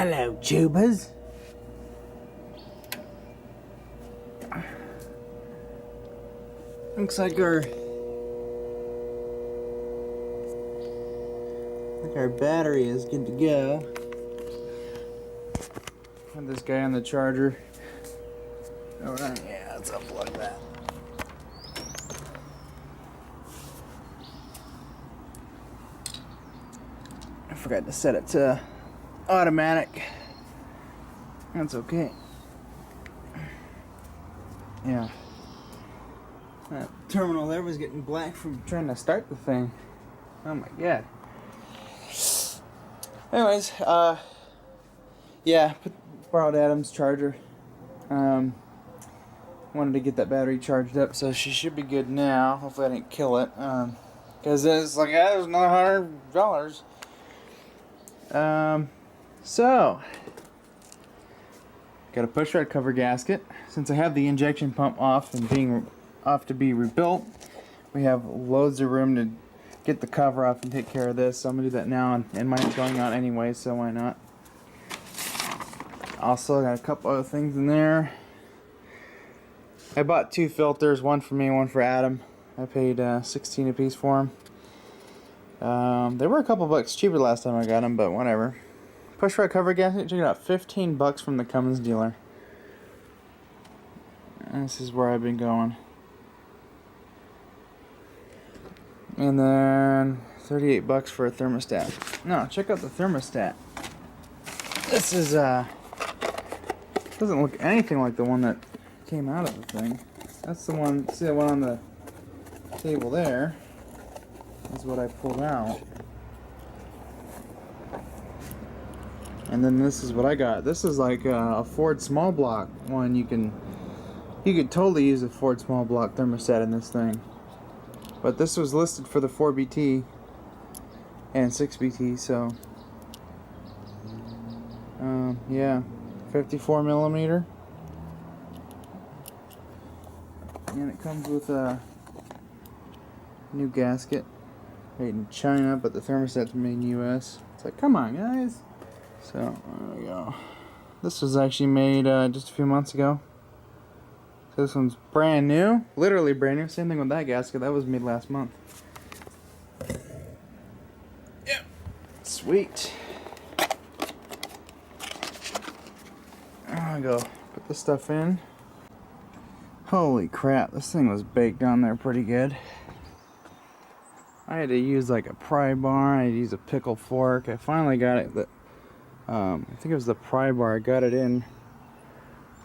Hello, tubers. Looks like our battery is good to go. Have this guy on the charger. Oh, yeah, let's unplug that. I forgot to set it to automatic. That's okay. Yeah. That terminal there was getting black from trying to start the thing. Oh my god. Anyways, yeah, borrowed Adam's charger. Wanted to get that battery charged up, so she should be good now. Hopefully I didn't kill it. Because it's like, there's another $100. So got a push rod cover gasket. Since I have the injection pump off and being off to be rebuilt, we have loads of room to get the cover off and take care of this. So I'm gonna do that now, and mine's going on anyway, so why not? Also got a couple other things in there. I bought 2 filters, one for me, one for Adam. I paid $16 a piece for them. They were a couple bucks cheaper last time I got them, but whatever. Push rod cover gasket, check it out, 15 bucks from the Cummins dealer. And this is where I've been going. And then 38 bucks for a thermostat. No, check out the thermostat. This is doesn't look anything like the one that came out of the thing. That's the one. See the one on the table there? Is what I pulled out. And then this is what I got. This is like a Ford small block one. You could totally use a Ford small block thermostat in this thing. But this was listed for the 4BT and 6BT, so yeah, 54 millimeter. And it comes with a new gasket made in China, but the thermostat's made in US. It's like, come on, guys. So, there we go. This was actually made just a few months ago. So this one's brand new. Literally brand new. Same thing with that gasket. That was made last month. Yep. Sweet. I'll go put this stuff in. Holy crap, this thing was baked on there pretty good. I had to use like a pry bar. I had to use a pickle fork. I finally got it. I think it was the pry bar. I got it in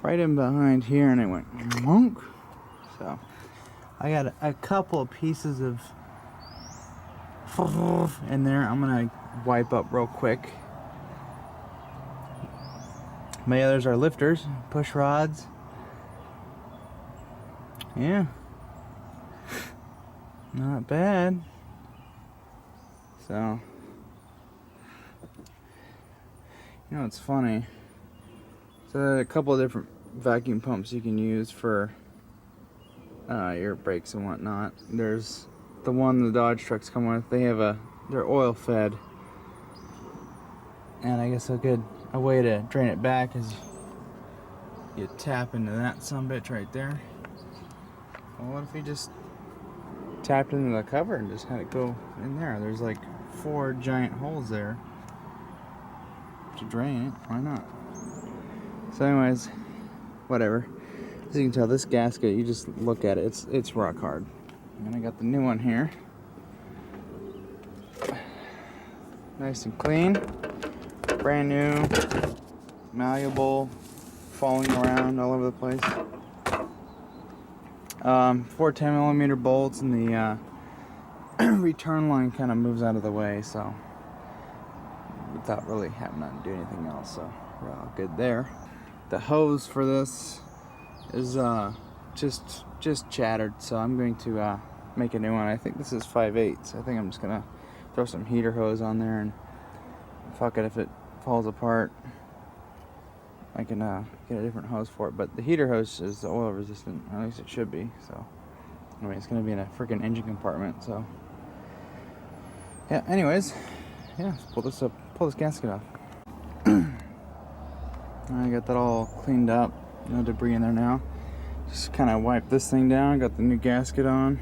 right in behind here, and it went monk. So I got a couple of pieces of in there. I'm gonna wipe up real quick. My others are lifters, push rods. Yeah, not bad. So, you know, it's funny. So a couple of different vacuum pumps you can use for your brakes and whatnot. There's the one the Dodge trucks come with. They're oil fed, and I guess a way to drain it back is you tap into that sumbitch right there. Well, what if you just tapped into the cover and just had it go in there? There's like 4 giant holes there to drain it. Why not? So anyways, whatever. As you can tell, this gasket, you just look at it, it's rock hard. And I got the new one here. Nice and clean. Brand new. Malleable. Falling around all over the place. 4 10mm bolts, and the return line kind of moves out of the way, so without really having to do anything else, so we're all good there. The hose for this is just shattered, so I'm going to make a new one. I think this is 5/8. I think I'm just gonna throw some heater hose on there, and fuck it, if it falls apart I can get a different hose for it. But the heater hose is oil resistant, or at least it should be. So anyway, it's gonna be in a freaking engine compartment, so yeah. Anyways, yeah, let's pull this gasket off. I got that all cleaned up. No debris in there now. Just kind of wipe this thing down. Got the new gasket on.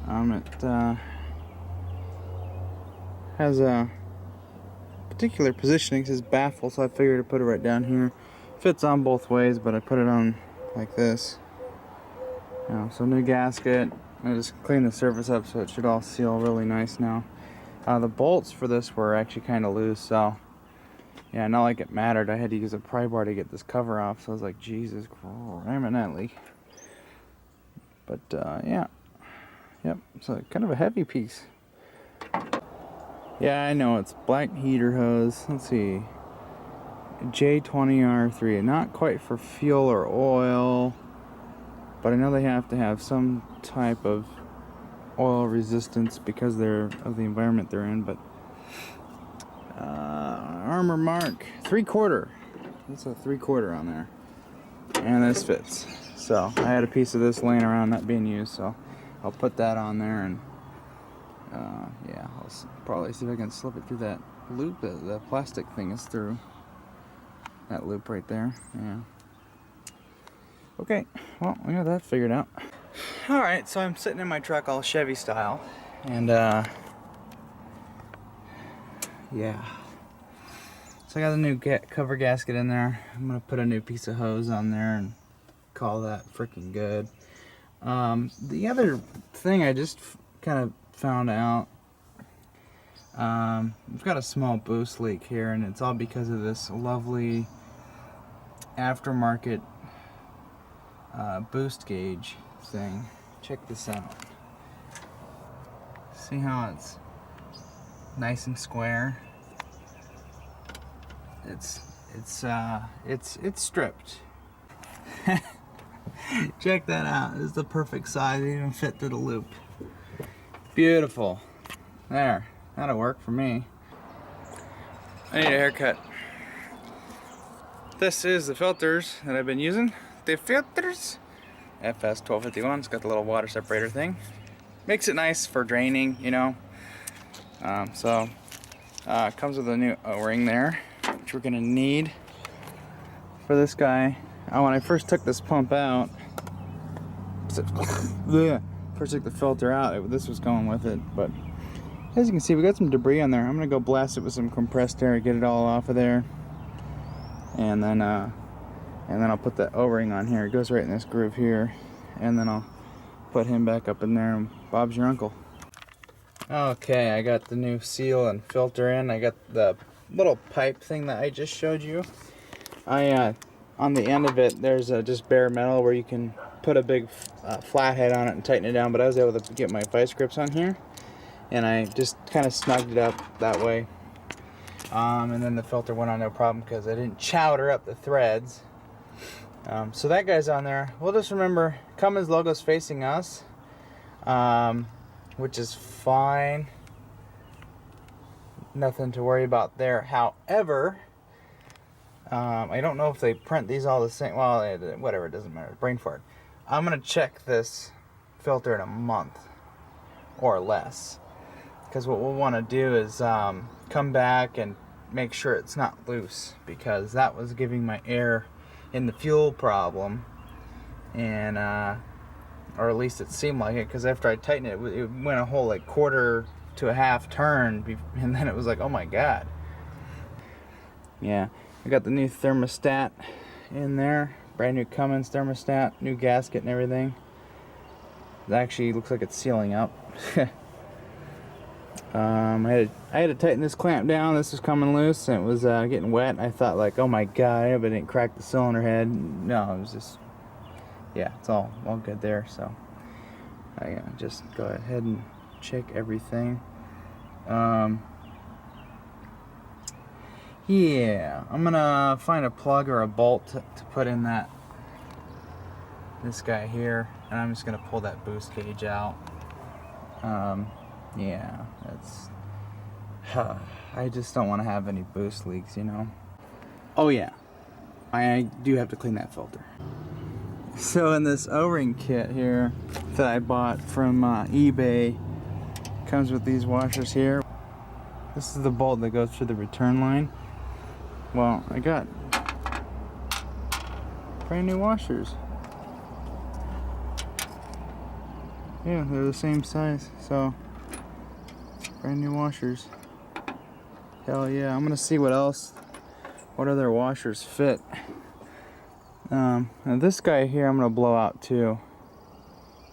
It has a particular positioning. It says baffle, so I figured to put it right down here. Fits on both ways, but I put it on like this. So new gasket. I just cleaned the surface up, so it should all seal really nice now. The bolts for this were actually kind of loose, so yeah, not like it mattered. I had to use a pry bar to get this cover off, so I was like, Jesus Christ. But yeah, yep. So kind of a heavy piece. Yeah, I know it's black heater hose. Let's see, J20R3. Not quite for fuel or oil, but I know they have to have some type of oil resistance because they're of the environment they're in. But Armor Mark 3/4. That's a 3/4 on there, and this fits. So I had a piece of this laying around not being used, so I'll put that on there, and yeah, I'll probably see if I can slip it through that loop that the plastic thing is through. That loop right there. Yeah. Okay, well, we got that figured out. Alright, so I'm sitting in my truck all Chevy style, and yeah. So I got the new cover gasket in there. I'm gonna put a new piece of hose on there and call that freaking good. The other thing I just kind of found out, we've got a small boost leak here, and it's all because of this lovely aftermarket boost gauge thing. Check this out. See how it's nice and square? It's stripped. Check that out. It's the perfect size. It even fit through the loop. Beautiful. There. That'll work for me. I need a haircut. This is the filters that I've been using. The filters. FS1251. It's got the little water separator thing. Makes it nice for draining, you know. It comes with a new O-ring there, which we're gonna need for this guy. When I first took this pump out, first took the filter out, this was going with it. But as you can see, we got some debris on there. I'm gonna go blast it with some compressed air, get it all off of there, and then I'll put the O-ring on here. It goes right in this groove here, and then I'll put him back up in there, and Bob's your uncle. Okay, I got the new seal and filter in. I got the little pipe thing that I just showed you. On the end of it, there's just bare metal where you can put a big flathead on it and tighten it down, but I was able to get my vice grips on here, and I just kind of snugged it up that way. And then the filter went on no problem because I didn't chowder up the threads. So that guy's on there. We'll just remember Cummins logo's facing us, which is fine. Nothing to worry about there. However, I don't know if they print these all the same. Well, whatever, it doesn't matter. Brain fart. I'm gonna check this filter in a month or less, because what we'll want to do is come back and make sure it's not loose, because that was giving my air in the fuel problem, and or at least it seemed like it, because after I tightened it, it went a whole like 1/4 to a 1/2 turn, and then it was like, oh my god. Yeah, I got the new thermostat in there, brand new Cummins thermostat, new gasket and everything. It actually looks like it's sealing up. I had to tighten this clamp down. This was coming loose, and it was getting wet. I thought like, oh my god, I hope I didn't crack the cylinder head. No, it was just, yeah, it's all good there. So I just go ahead and check everything. Yeah, I'm gonna find a plug or a bolt to put in this guy here, and I'm just gonna pull that boost gauge out. Yeah, that's I just don't want to have any boost leaks, you know. Oh yeah, I do have to clean that filter. So in this O-ring kit here that I bought from eBay, comes with these washers here. This is the bolt that goes through the return line. Well, I got Brand new washers. Yeah, they're the same size, so brand new washers. Hell yeah, I'm gonna see what other washers fit. And this guy here I'm gonna blow out too.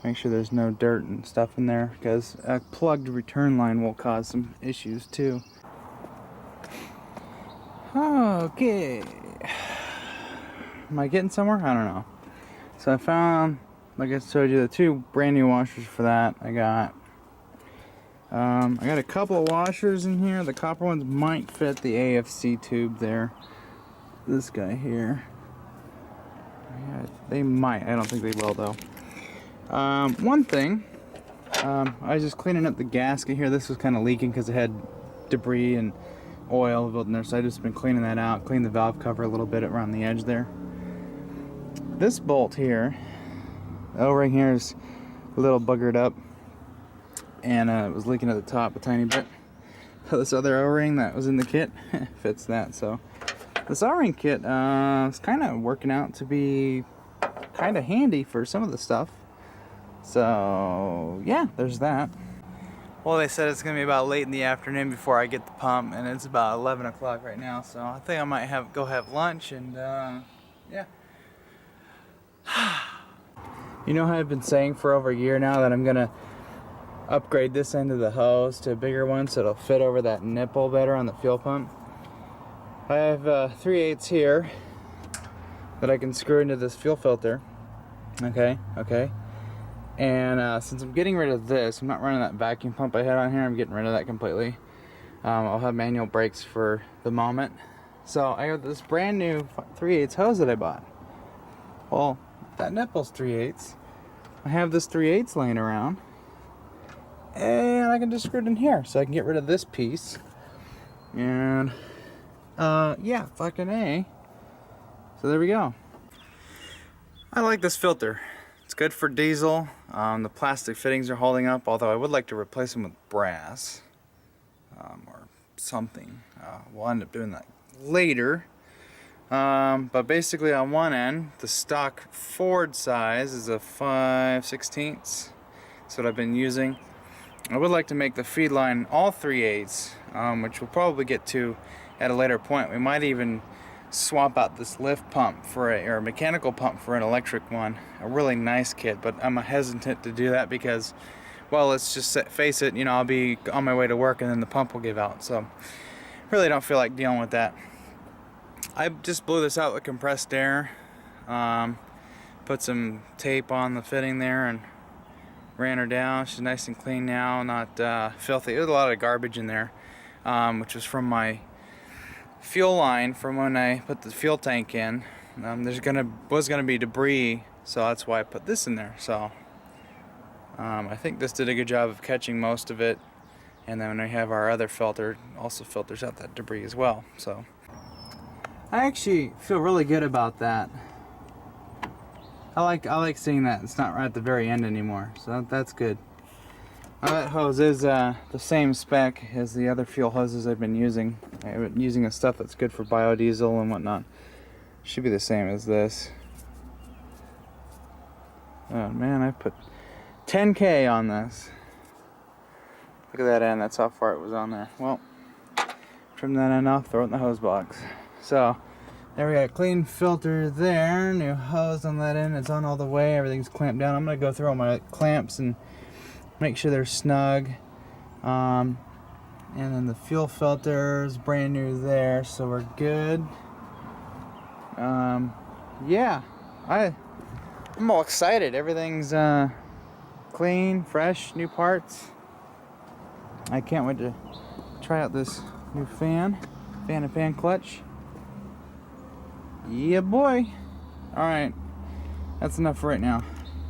Make sure there's no dirt and stuff in there, because a plugged return line will cause some issues too. Okay. Am I getting somewhere? I don't know. So I found, like I showed you, the 2 brand new washers for that. I got a couple of washers in here. The copper ones might fit the AFC tube there. This guy here. Yeah, they might. I don't think they will though. One thing, I was just cleaning up the gasket here. This was kind of leaking because it had debris and oil built in there, so I just been cleaning that out. Cleaned the valve cover a little bit around the edge there. This bolt here, the O-ring here is a little buggered up, and it was leaking at the top a tiny bit. This other O-ring that was in the kit fits that. So this O-ring kit is kind of working out to be kind of handy for some of the stuff. So yeah, there's that. Well, they said it's gonna be about late in the afternoon before I get the pump, and it's about 11 o'clock right now. So I think I might go have lunch, and yeah. You know how I've been saying for over a year now that I'm gonna upgrade this end of the hose to a bigger one so it'll fit over that nipple better on the fuel pump. I have 3/8 here that I can screw into this fuel filter. Okay. And since I'm getting rid of this, I'm not running that vacuum pump I had on here. I'm getting rid of that completely. I'll have manual brakes for the moment. So I got this brand new 3/8 hose that I bought. Well, that nipple's 3/8. I have this 3/8 laying around, and I can just screw it in here, so I can get rid of this piece. And yeah, fucking A. So there we go. I like this filter. It's good for diesel. The plastic fittings are holding up, although I would like to replace them with brass or something. We'll end up doing that later. But basically on one end, the stock Ford size is a 5/16. That's what I've been using. I would like to make the feed line all 3/8, which we'll probably get to at a later point. We might even swap out this lift pump for a mechanical pump for an electric one. A really nice kit, but I'm hesitant to do that because, well, let's just face it, you know, I'll be on my way to work and then the pump will give out. So really don't feel like dealing with that. I just blew this out with compressed air, put some tape on the fitting there and ran her down. She's nice and clean now, not filthy. There's a lot of garbage in there, which was from my fuel line from when I put the fuel tank in. Was gonna be debris, so that's why I put this in there. So I think this did a good job of catching most of it, and then when we have our other filter, also filters out that debris as well. So I actually feel really good about that. I like seeing that it's not right at the very end anymore, so that's good. That hose is the same spec as the other fuel hoses I've been using. I've been using the stuff that's good for biodiesel and whatnot. Should be the same as this. Oh man, I put 10K on this. Look at that end, that's how far it was on there. Well, trim that end off, throw it in the hose box. So, there we got a clean filter there, new hose on that end, it's on all the way, everything's clamped down. I'm going to go through all my clamps and make sure they're snug. And then the fuel filter is brand new there, so we're good. Yeah, I'm all excited. Everything's clean, fresh, new parts. I can't wait to try out this new fan and fan clutch. Yeah, boy. All right, that's enough for right now.